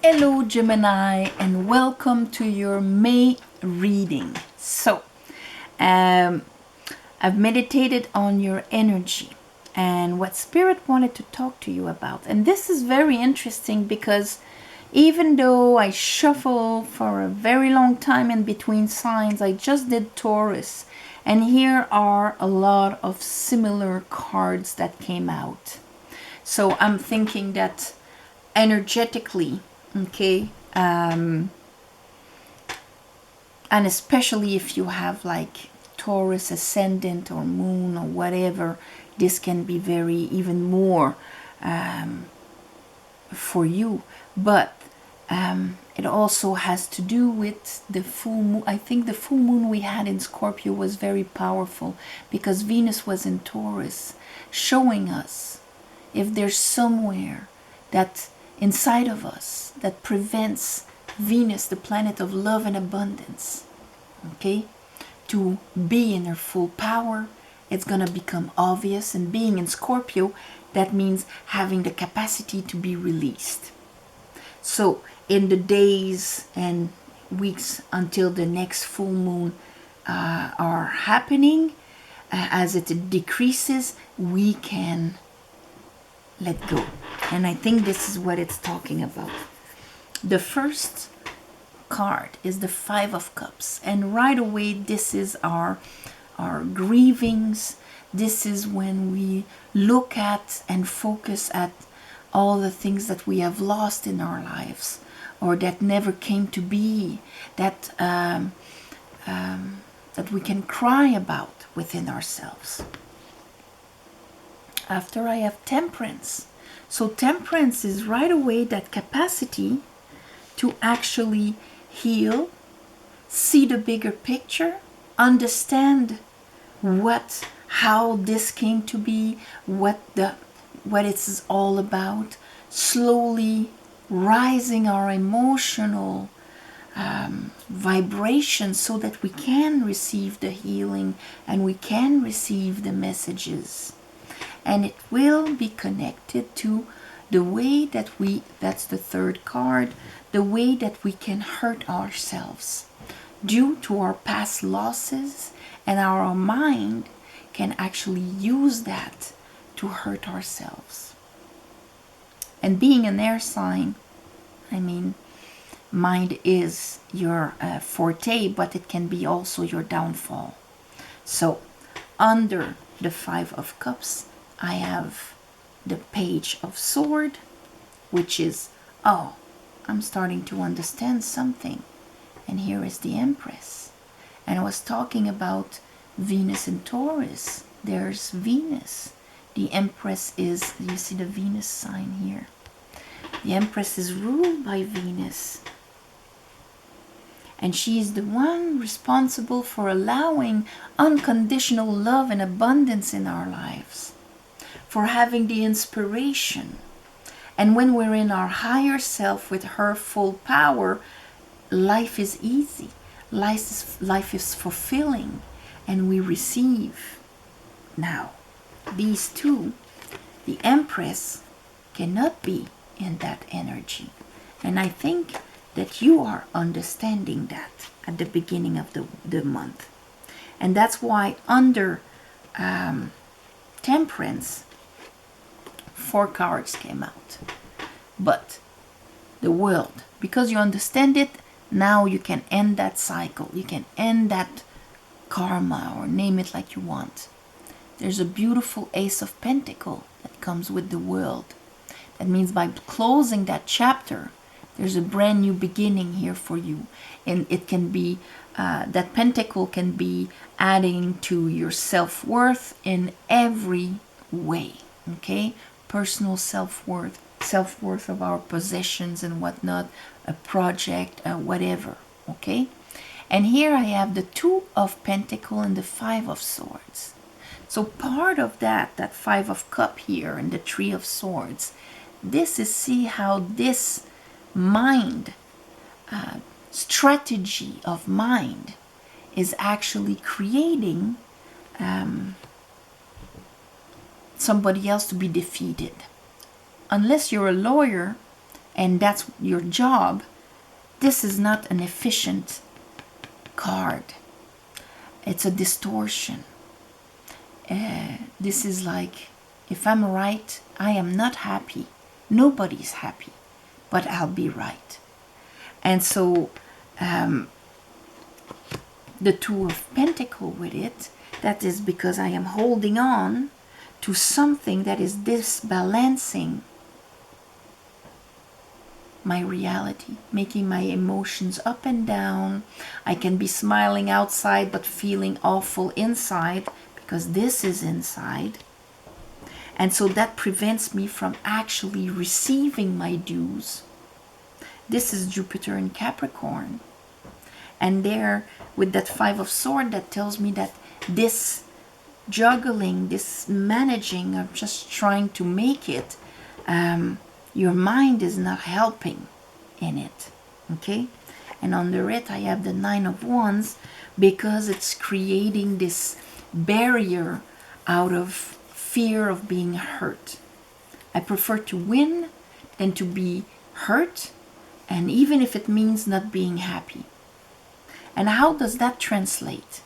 Hello Gemini, and welcome to your May reading. So, I've meditated on your energy and what Spirit wanted to talk to you about. And this is very interesting because even though I shuffle for a very long time in between signs, I just did Taurus. And here are a lot of similar cards that came out. So I'm thinking that energetically, okay, and especially if you have like Taurus ascendant or moon or whatever, this can be very even more for you. But it also has to do with the full moon. I think the full moon we had in Scorpio was very powerful because Venus was in Taurus, showing us if there's somewhere that inside of us that prevents Venus, the planet of love and abundance, okay, to be in her full power. It's going to become obvious. And being in Scorpio, that means having the capacity to be released. So in the days and weeks until the next full moon are happening, as it decreases, we can let go. And I think this is what it's talking about. The first card is the Five of Cups, and right away this is our grievings. This is when we look at and focus at all the things that we have lost in our lives or that never came to be, that that we can cry about within ourselves. After I have Temperance. So Temperance is right away that capacity to actually heal, see the bigger picture, understand how this came to be, what it's all about, slowly rising our emotional vibration so that we can receive the healing and we can receive the messages. And it will be connected to the way that that's the third card, the way that we can hurt ourselves due to our past losses, and our mind can actually use that to hurt ourselves. And being an air sign, I mean, mind is your forte, but it can be also your downfall. So under the Five of Cups, I have the Page of Sword, which is, oh, I'm starting to understand something. And here is the Empress. And I was talking about Venus in Taurus. There's Venus. The Empress is, you see the Venus sign here. The Empress is ruled by Venus. And she is the one responsible for allowing unconditional love and abundance in our lives, for having the inspiration. And when we're in our higher self with her full power, life is easy. Life is fulfilling, and we receive. Now, these two, the Empress cannot be in that energy. And I think that you are understanding that at the beginning of the month. And that's why under Temperance, 4 cards came out. But the World, because you understand it, now you can end that cycle. You can end that karma, or name it like you want. There's a beautiful Ace of Pentacle that comes with the World. That means by closing that chapter, there's a brand new beginning here for you. And it can be, that Pentacle can be adding to your self-worth in every way. Okay? Personal self-worth of our possessions and whatnot, a project, whatever. Okay? And here I have the Two of Pentacle and the Five of Swords. So part of that Five of Cup here and the Three of Swords, this is, see how this mind, strategy of mind is actually creating somebody else to be defeated. Unless you're a lawyer and that's your job, this is not an efficient card. It's a distortion. This is like, if I'm right, I am not happy. Nobody's happy, but I'll be right. And so the Two of Pentacles with it, that is because I am holding on to something that is disbalancing my reality, making my emotions up and down. I can be smiling outside but feeling awful inside, because this is inside. And so that prevents me from actually receiving my dues. This is Jupiter in Capricorn. And there, with that Five of Swords, that tells me that this juggling, this managing of just trying to make it, your mind is not helping in it. Okay? And under it, I have the Nine of Wands, because it's creating this barrier out of fear of being hurt. I prefer to win than to be hurt, and even if it means not being happy. And how does that translate?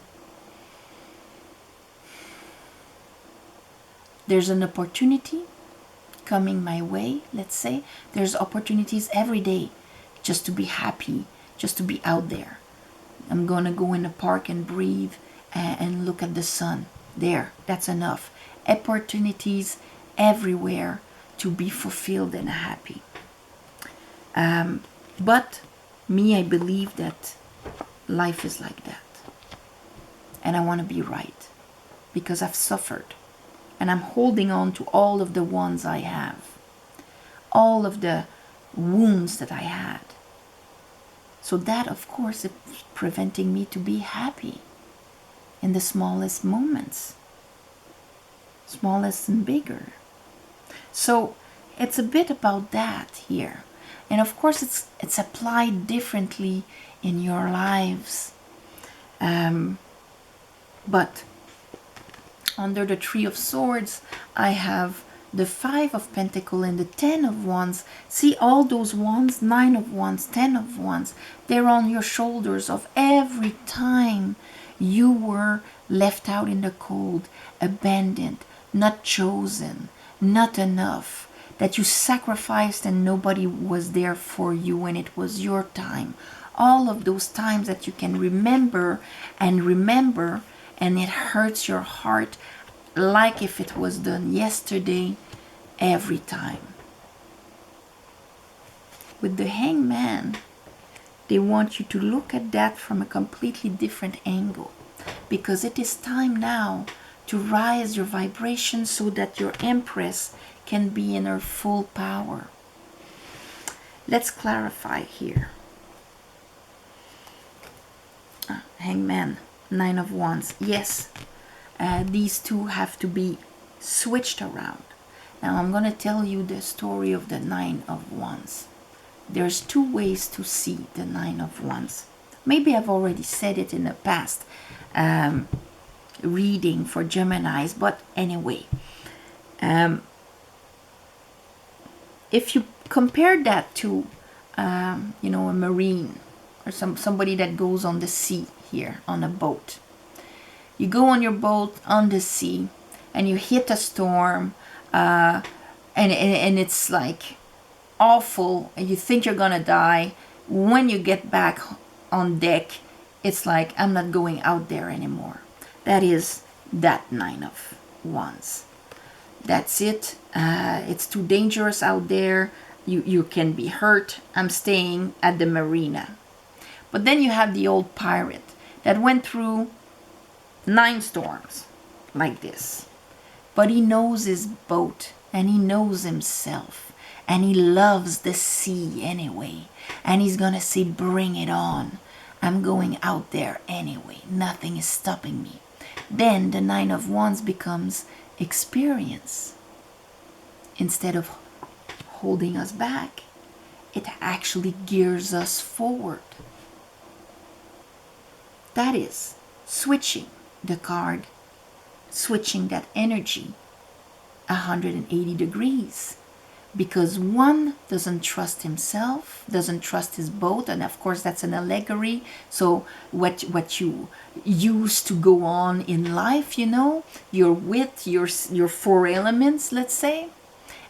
There's an opportunity coming my way, let's say. There's opportunities every day just to be happy, just to be out there. I'm going to go in the park and breathe and look at the sun. There, that's enough. Opportunities everywhere to be fulfilled and happy. But me, I believe that life is like that. And I want to be right, because I've suffered. And I'm holding on to all of the ones I have. All of the wounds that I had. So that, of course, is preventing me to be happy in the smallest moments. Smallest and bigger. So it's a bit about that here. And of course, it's applied differently in your lives. But under the Three of Swords, I have the Five of Pentacles and the Ten of Wands. See all those wands, Nine of Wands, Ten of Wands, they're on your shoulders of every time you were left out in the cold, abandoned, not chosen, not enough, that you sacrificed and nobody was there for you when it was your time. All of those times that you can remember, and it hurts your heart like if it was done yesterday, every time. With the Hangman, they want you to look at that from a completely different angle, because it is time now to rise your vibration so that your Empress can be in her full power. Let's clarify here. Hangman, Nine of Wands. Yes, these two have to be switched around. Now I'm going to tell you the story of the Nine of Wands. There's two ways to see the Nine of Wands. Maybe I've already said it in the past reading for Geminis, but anyway. If you compare that to, a marine or somebody that goes on the sea here on a boat. You go on your boat on the sea and you hit a storm and it's like awful and you think you're gonna die. When you get back on deck, it's like, I'm not going out there anymore. That is that Nine of Wands. That's it. It's too dangerous out there. You can be hurt. I'm staying at the marina. But then you have the old pirate that went through 9 storms like this. But he knows his boat and he knows himself. And he loves the sea anyway. And he's going to say, bring it on. I'm going out there anyway. Nothing is stopping me. Then the Nine of Wands becomes experience. Instead of holding us back, it actually gears us forward. That is switching the card, switching that energy 180 degrees, because one doesn't trust himself, doesn't trust his boat, and of course that's an allegory. So what you use to go on in life, you know, your wit, your four elements, let's say,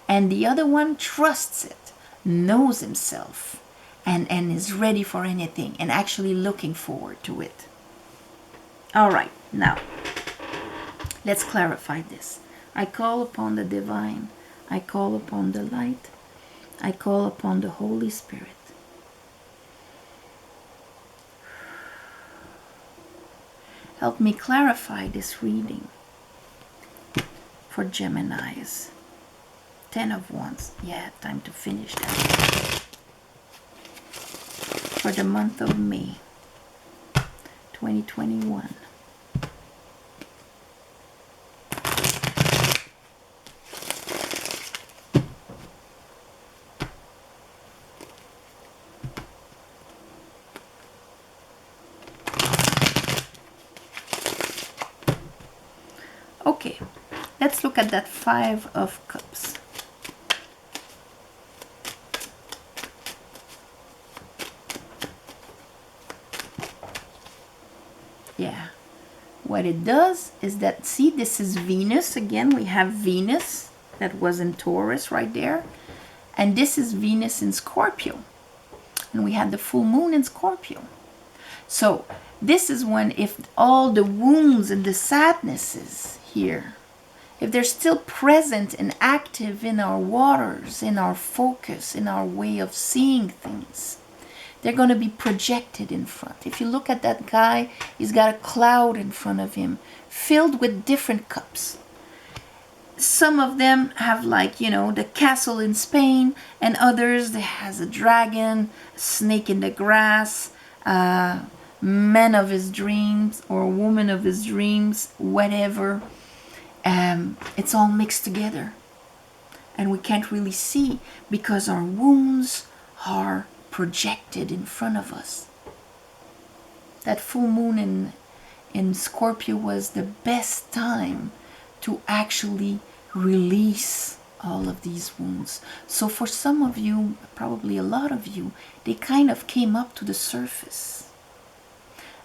and the other one trusts it, knows himself, and is ready for anything, and actually looking forward to it. All right, now let's clarify this. I call upon the divine. I call upon the light. I call upon the Holy Spirit. Help me clarify this reading for Geminis. 10 of Wands. Yeah, time to finish that. For the month of May 2021. Okay, let's look at that 5 of Cups. Yeah, what it does is that, see, this is Venus. Again, we have Venus that was in Taurus right there. And this is Venus in Scorpio. And we had the full moon in Scorpio. So this is when, if all the wounds and the sadnesses here, if they're still present and active in our waters, in our focus, in our way of seeing things, they're going to be projected in front. If you look at that guy, he's got a cloud in front of him filled with different cups. Some of them have, like, you know, the castle in Spain, and others, there has a dragon, a snake in the grass, man of his dreams or woman of his dreams, whatever. It's all mixed together. And we can't really see because our wounds are projected in front of us. That full moon in Scorpio was the best time to actually release all of these wounds. So for some of you, probably a lot of you, they kind of came up to the surface.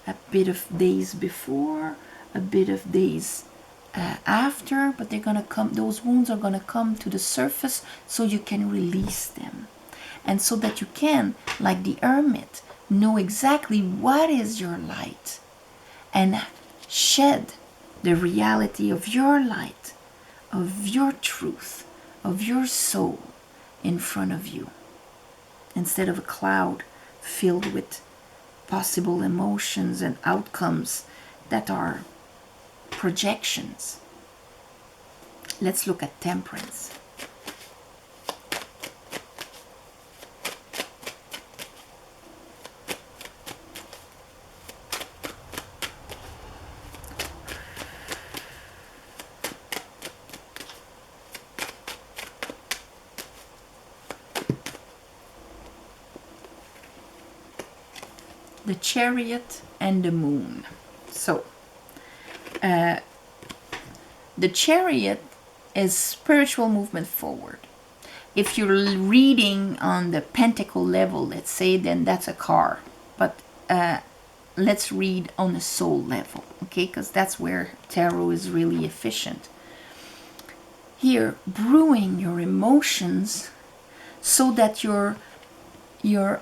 A bit of days before, a bit of days after, but they're gonna come, those wounds are gonna come to the surface so you can release them. And so that you can, like the hermit, know exactly what is your light and shed the reality of your light, of your truth, of your soul in front of you, instead of a cloud filled with possible emotions and outcomes that are projections. Let's look at Temperance. The Chariot and the Moon. So the Chariot is spiritual movement forward. If you're reading on the Pentacle level, let's say, then that's a car. But let's read on a soul level, okay? Because that's where tarot is really efficient. Here, brewing your emotions so that your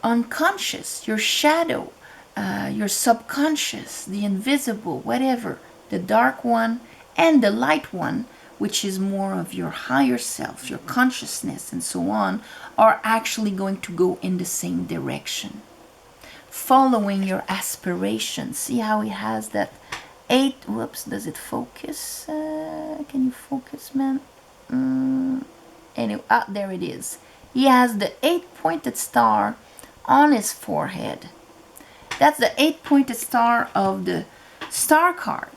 unconscious, your shadow, your subconscious, the invisible, whatever, the dark one and the light one, which is more of your higher self, your consciousness and so on, are actually going to go in the same direction. Following your aspirations. See how he has that 8, whoops, does it focus? Can you focus, man? Anyway, there it is. He has the 8-pointed star on his forehead. That's the 8-pointed star of the star card,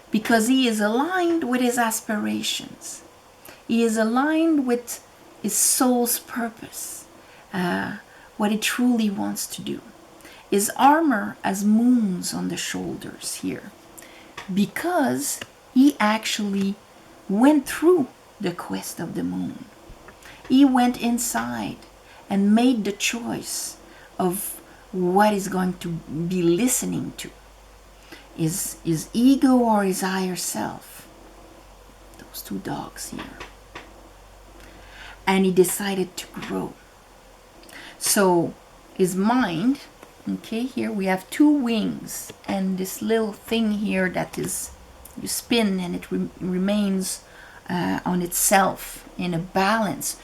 because he is aligned with his aspirations. He is aligned with his soul's purpose, what he truly wants to do. His armor has moons on the shoulders here, because he actually went through the quest of the moon. He went inside and made the choice of what he's going to be listening to. His ego or his higher self. Those two dogs here. And he decided to grow. So his mind, okay, here we have two wings and this little thing here that is, you spin and it remains on itself in a balance.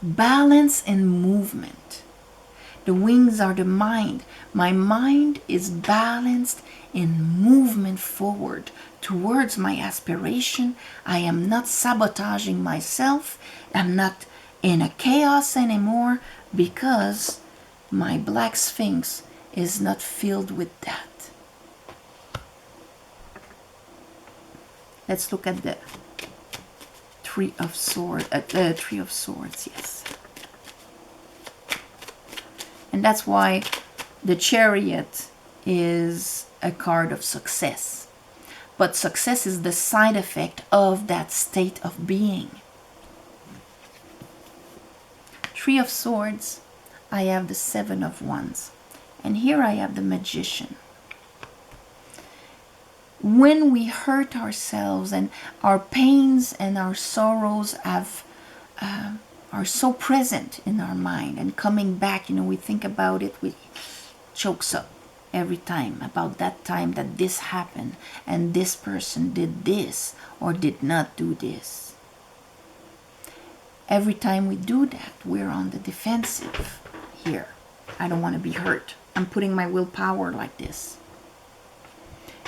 Balance and movement. The wings are the mind. My mind is balanced in movement forward towards my aspiration. I am not sabotaging myself. I'm not in a chaos anymore because my black sphinx is not filled with that. Let's look at the Three of Swords, yes. And that's why the Chariot is a card of success. But success is the side effect of that state of being. Three of Swords, I have the Seven of Wands. And here I have the Magician. When we hurt ourselves and our pains and our sorrows are so present in our mind and coming back, we think about it, we chokes up every time about that time that this happened and this person did this or did not do this. Every time we do that, we're on the defensive here. I don't want to be hurt. I'm putting my willpower like this.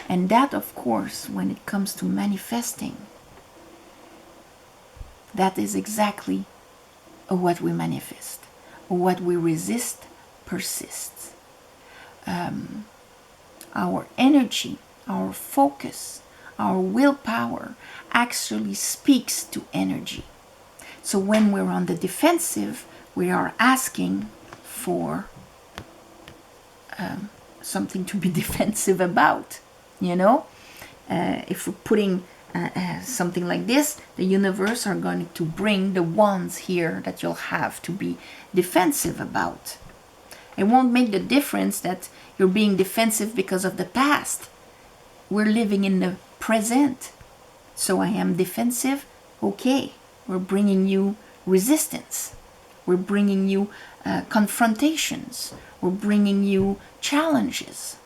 And that, of course, when it comes to manifesting, that is exactly what we manifest. What we resist persists. Our energy, our focus, our willpower actually speaks to energy. So when we're on the defensive, we are asking for something to be defensive about. If we're putting something like this, the universe are going to bring the wands here that you'll have to be defensive about. It won't make the difference that you're being defensive because of the past. We're living in the present. So I am defensive. Okay, we're bringing you resistance. We're bringing you confrontations. We're bringing you challenges.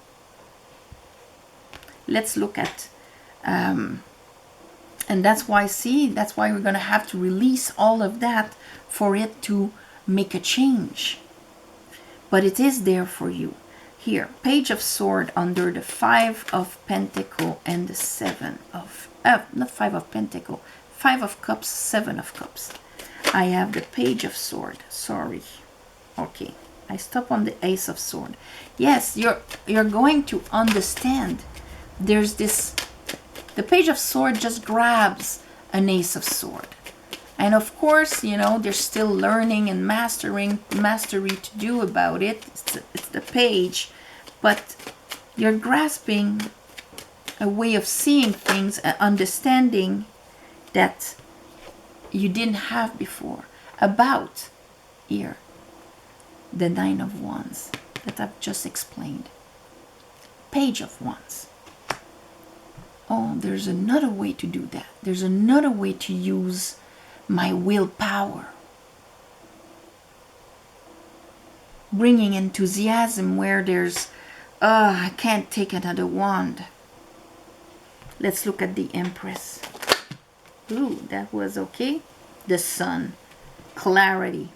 Let's look at, and that's why we're going to have to release all of that for it to make a change. But it is there for you. Here, Page of Sword under the Five of Pentacle and the Seven of, not Five of Pentacle, Five of Cups, Seven of Cups. I have the Page of Sword, sorry. Okay, I stop on the Ace of Sword. Yes, you're going to understand. There's this, the Page of Sword just grabs an Ace of Sword. And of course, there's still learning and mastery to do about it. It's the page. But you're grasping a way of seeing things, understanding that you didn't have before. About here, the Nine of Wands that I've just explained. Page of Wands. Oh, there's another way to do that. There's another way to use my willpower. Bringing enthusiasm where there's, I can't take another wand. Let's look at the Empress. Ooh, that was okay. The Sun. Clarity.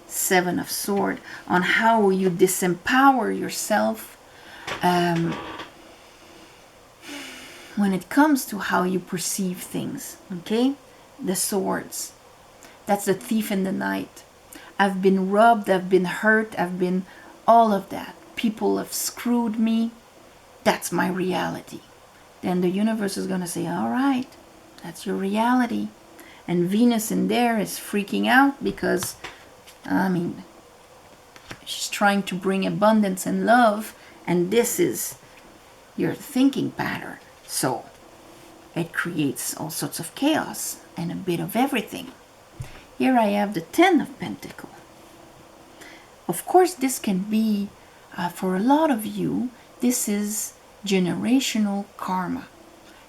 Seven of Swords. On how you disempower yourself. When it comes to how you perceive things, okay? The Swords. That's the thief in the night. I've been robbed, I've been hurt, I've been all of that. People have screwed me. That's my reality. Then the universe is going to say, all right, that's your reality. And Venus in there is freaking out because, she's trying to bring abundance and love, and this is your thinking pattern. So it creates all sorts of chaos and a bit of everything. Here I have the 10 of Pentacles. Of course, this can be, for a lot of you, this is generational karma.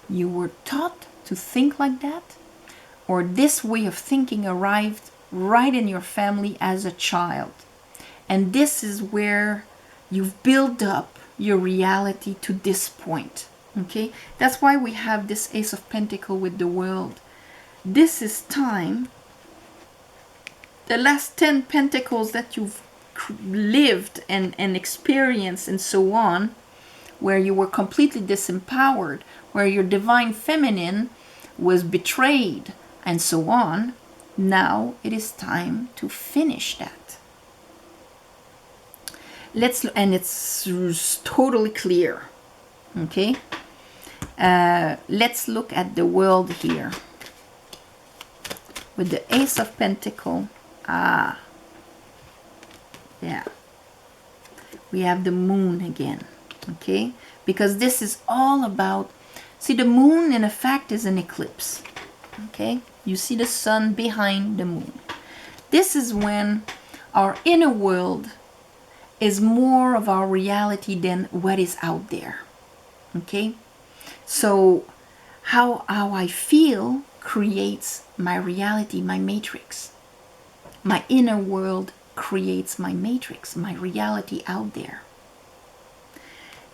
You were taught to think like that, or this way of thinking arrived right in your family as a child. And this is where you've built up your reality to this point. Okay? That's why we have this Ace of Pentacles with the World. This is time. The last 10 pentacles that you've lived and experienced and so on, where you were completely disempowered, where your divine feminine was betrayed and so on, now it is time to finish that. And it's totally clear. Okay? Let's look at the World here. With the Ace of Pentacles. Yeah. We have the Moon again. Okay? Because this is all about... See, the Moon, in effect, is an eclipse. Okay? You see the sun behind the Moon. This is when our inner world is more of our reality than what is out there. Okay? So, how I feel creates my reality, my matrix. My inner world creates my matrix, my reality out there.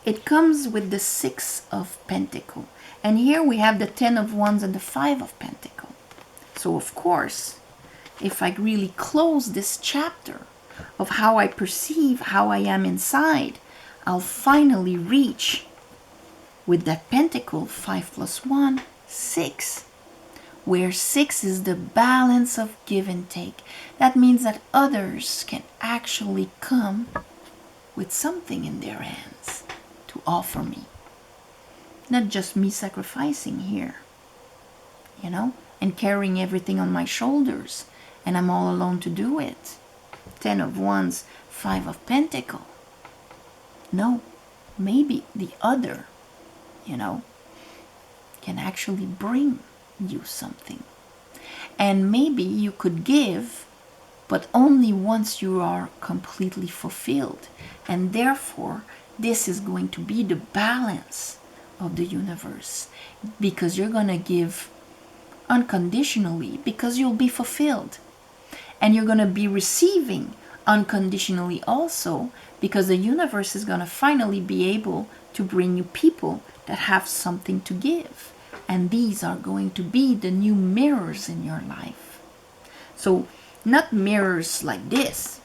It comes with the 6 of Pentacles. And here we have the 10 of Wands and the 5 of Pentacles. So of course, if I really close this chapter of how I perceive, how I am inside, I'll finally reach, with that Pentacle, 5 plus 1, 6. Where 6 is the balance of give and take. That means that others can actually come with something in their hands to offer me. Not just me sacrificing here, you know, and carrying everything on my shoulders, and I'm all alone to do it. 10 of Wands, 5 of Pentacles. No, maybe the other, you know, can actually bring you something. And maybe you could give, but only once you are completely fulfilled. And therefore, this is going to be the balance of the universe, because you're going to give unconditionally because you'll be fulfilled, and you're going to be receiving unconditionally also because the universe is going to finally be able to bring you people that have something to give, and these are going to be the new mirrors in your life. So not mirrors like this.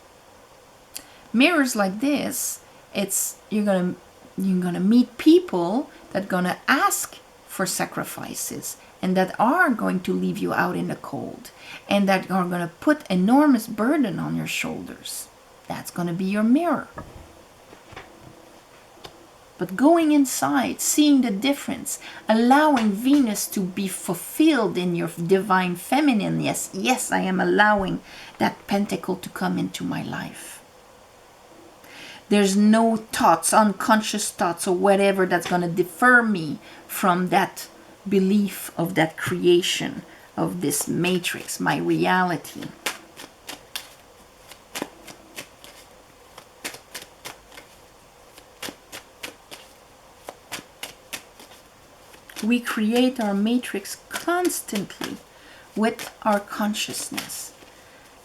Mirrors like this, it's you're gonna meet people that are gonna ask for sacrifices, and that are going to leave you out in the cold, and that are going to put enormous burden on your shoulders. That's going to be your mirror. But going inside, seeing the difference, allowing Venus to be fulfilled in your divine feminine. Yes, I am allowing that Pentacle to come into my life. There's no thoughts, unconscious thoughts or whatever that's going to defer me from that belief of that creation of this matrix, my reality. We create our matrix constantly with our consciousness.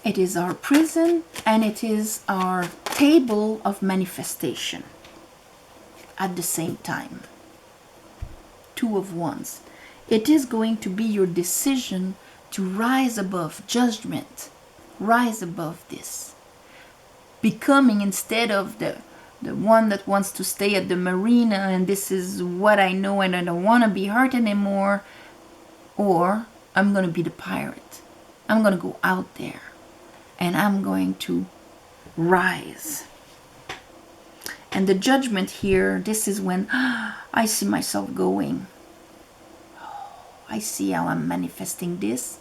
It is our prison and it is our table of manifestation at the same time. 2 of Wands. It is going to be your decision to rise above judgment, rise above this. Becoming, instead of the one that wants to stay at the marina and this is what I know and I don't want to be hurt anymore, or I'm going to be the pirate. I'm going to go out there and I'm going to rise. And the judgment here, this is when I see myself going. I see how I'm manifesting this.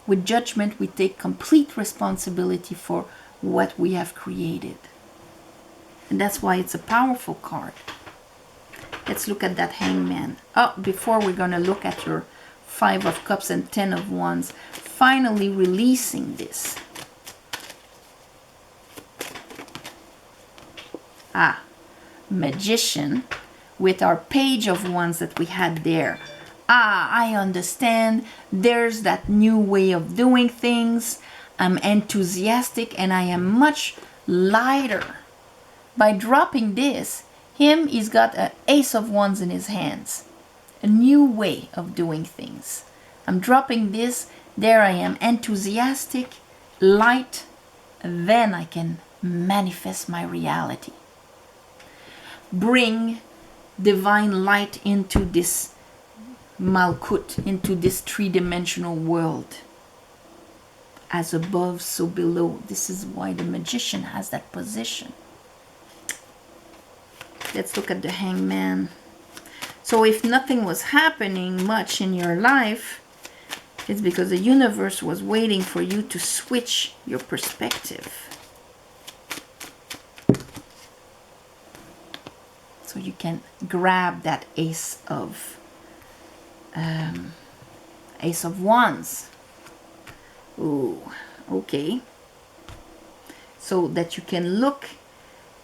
With judgment, we take complete responsibility for what we have created. And that's why it's a powerful card. Let's look at that Hangman. Oh, before we're going to look at your Five of Cups and Ten of Wands. Finally releasing this. Magician with our Page of Wands that we had there. I understand. There's that new way of doing things. I'm enthusiastic and I am much lighter. By dropping this, he's got an Ace of Wands in his hands. A new way of doing things. I'm dropping this. There I am, enthusiastic, light. Then I can manifest my reality. Bring divine light into this Malkut, into this three-dimensional world. As above, so below. This is why the Magician has that position. Let's look at the Hangman. So if nothing was happening much in your life, it's because the universe was waiting for you to switch your perspective. So you can grab that Ace of Wands. Ooh, okay. So that you can look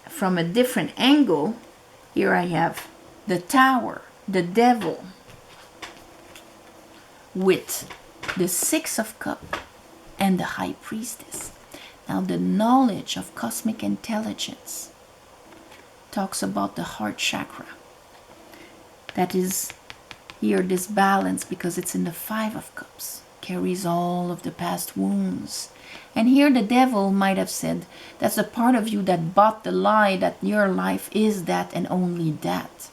from a different angle. Here I have the Tower, the Devil, with the Six of Cups and the High Priestess. Now the knowledge of cosmic intelligence talks about the heart chakra. That is here, this balance, because it's in the Five of Cups, carries all of the past wounds. And here the Devil might have said, that's the part of you that bought the lie that your life is that and only that,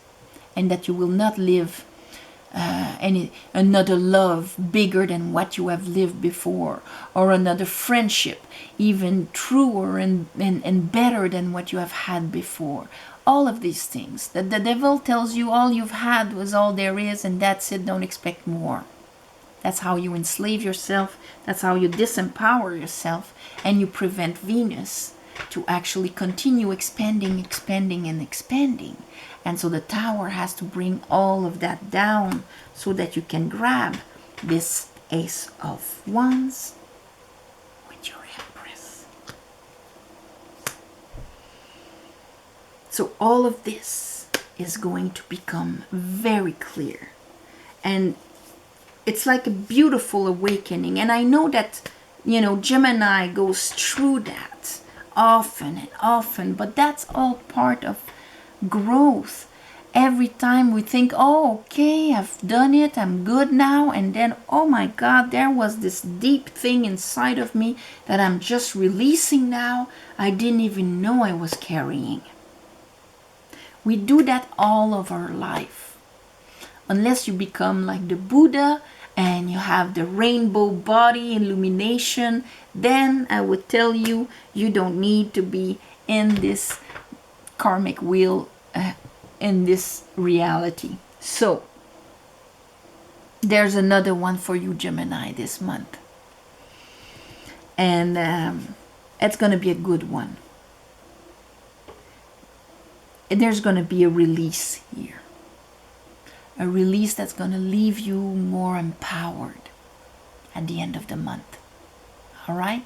and that you will not live another love bigger than what you have lived before, or another friendship even truer and better than what you have had before. All of these things that the Devil tells you all you've had was all there is, and that's it, don't expect more. That's how you enslave yourself. That's how you disempower yourself, and you prevent Venus to actually continue expanding, expanding, and expanding. And so the Tower has to bring all of that down so that you can grab this Ace of Wands with your Empress. So all of this is going to become very clear. And it's like a beautiful awakening. And I know that, you know, Gemini goes through that often and often, but that's all part of growth. Every time we think, oh, okay, I've done it, I'm good now, and then, oh my God, there was this deep thing inside of me that I'm just releasing now. I didn't even know I was carrying. We do that all of our life. Unless you become like the Buddha and you have the rainbow body illumination, then I would tell you, you don't need to be in this karmic wheel, in this reality. So there's another one for you, Gemini, this month. And it's going to be a good one. And there's going to be a release here. A release that's going to leave you more empowered at the end of the month. All right?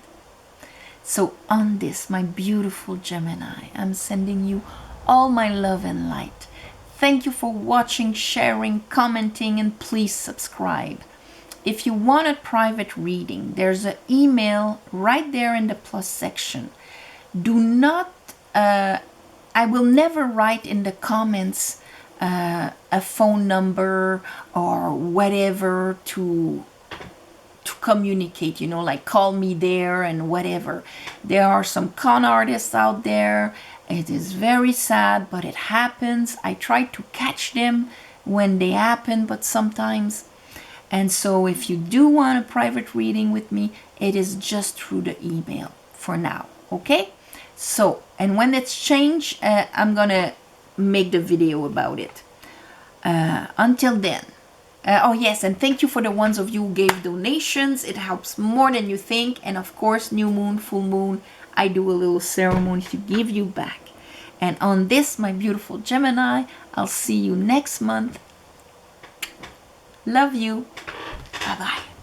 So on this, my beautiful Gemini, I'm sending you all my love and light. Thank you for watching, sharing, commenting, and please subscribe. If you want a private reading, there's an email right there in the plus section. Do not, I will never write in the comments a phone number or whatever to communicate, you know, like call me there and whatever. There are some con artists out there. It is very sad, but it happens. I try to catch them when they happen, but sometimes. And so if you do want a private reading with me, it is just through the email for now, okay? So, and when it's changed, I'm gonna make the video about it. Until then, oh yes, and thank you for the ones of you who gave donations. It helps more than you think. And of course, new moon, full moon, I do a little ceremony to give you back. And on this, my beautiful Gemini, I'll see you next month. Love you. Bye-bye.